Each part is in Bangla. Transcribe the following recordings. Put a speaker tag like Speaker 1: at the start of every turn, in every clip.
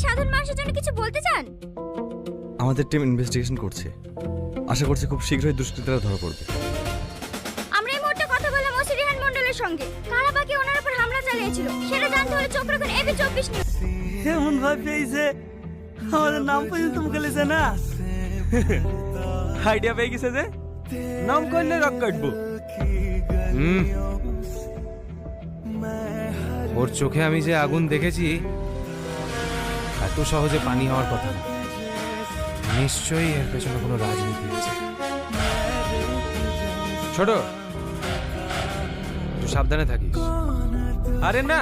Speaker 1: সাধারণ মানুষের জন্য কিছু বলতে চান?
Speaker 2: আমাদের টিম ইনভেস্টিগেশন করছে, আশা করছি খুব শীঘ্রই দুষ্কৃতীরা ধরা পড়বে।
Speaker 1: আমরা এই মুহূর্তে কথা বললাম ওসি রেহান মণ্ডলের সঙ্গে। কারা বাকি ওনার উপর হামলা চালিয়েছিল সেটা জানতে হলে চোখ রাখুন এবি 24 নিউজ।
Speaker 3: এমন ভাব পেয়েছে আমাদের নাম পর্যন্ত মুখে লেছে না।
Speaker 4: আইডিয়া পেয়ে গেছে যে নাম করলে রক কাটবো।
Speaker 5: ওর চোখে আমি যে আগুন দেখেছি, এত সহজে পানি হওয়ার কথা না। নিশ্চয়ই এর পেছনে কোনো রাজনীতি আছে। ছোট, তুই সাবধানে থাকিস।
Speaker 4: আরে না,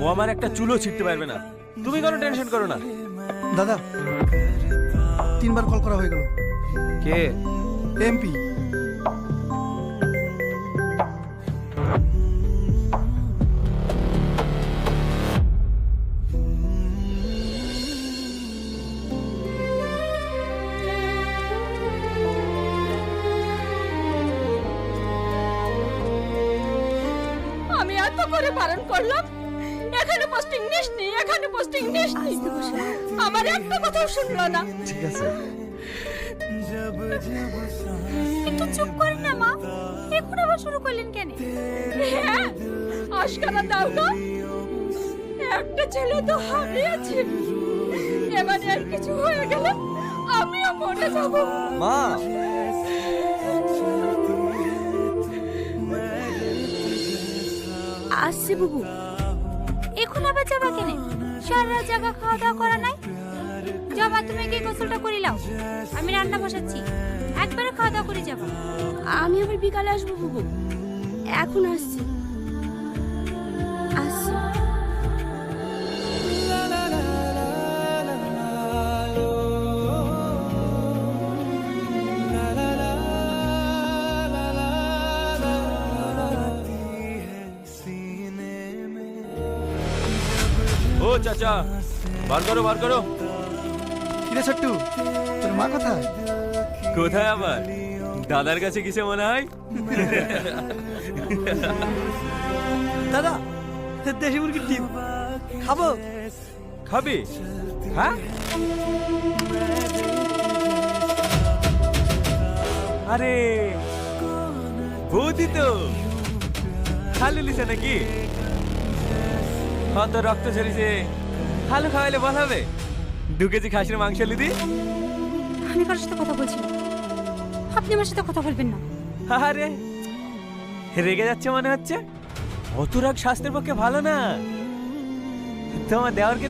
Speaker 4: ও আমার একটা চুলও ছিটতে পারবে না, তুমি কোনো টেনশন করো না।
Speaker 6: দাদা 3বার কল করা হয়ে গেল।
Speaker 5: কে?
Speaker 6: এমপি।
Speaker 7: আমি এত করে বারণ করলাম, এখানে পোস্টিং নিসনি, এখানে পোস্টিং নিসনি, আমার একটা কথাও শুনলো না।
Speaker 2: ঠিক আছে,
Speaker 1: একটু চুপ করেন না মা, এখন আবার শুরু করলেন কেন?
Speaker 7: হ্যাঁ, আশকারা দাও গো। একটা ছেলে তো হারিয়েছি, এবারে আর কিছু হয়ে গেলে আমিও মরে যাব।
Speaker 2: মা।
Speaker 1: আসছে বুবু, এখন আবার যাবা কেন? সারা জায়গা খাওয়া দাওয়া করা নাই? যাবা, তুমি গিয়ে গোসলটা করে লাও, আমি রান্না বসাচ্ছি, একবারে খাওয়া দাওয়া করে যাবা। আমি আবার বিকালে আসবো বুবু, এখন আসছি। আসছি।
Speaker 4: ও চাচা, বার করো বার করো।
Speaker 6: কিরে ছোট্টু, তোর মা কোথায়?
Speaker 4: কোথায় আবার? দাদার কাছে কিসে মনে হয়?
Speaker 3: দাদা দেশি মুরগির ডিম খাবো।
Speaker 4: খাবি? হ্যাঁ, আরে বৌদি তো খালু লিছে নাকি? অত রক্ত ঝরিছে, খালু খাওয়াইলে বল হবে। 2 কেজি খাসির মাংস লিদি।
Speaker 1: আমি কারোর সাথে কথা বলছি না, আপনি আমার সাথে কথা বলবেন না।
Speaker 4: আরে রেগে যাচ্ছে মনে হচ্ছে। অত রাগ স্বাস্থ্যের পক্ষে ভালো না। তোমার দেওয়ারকে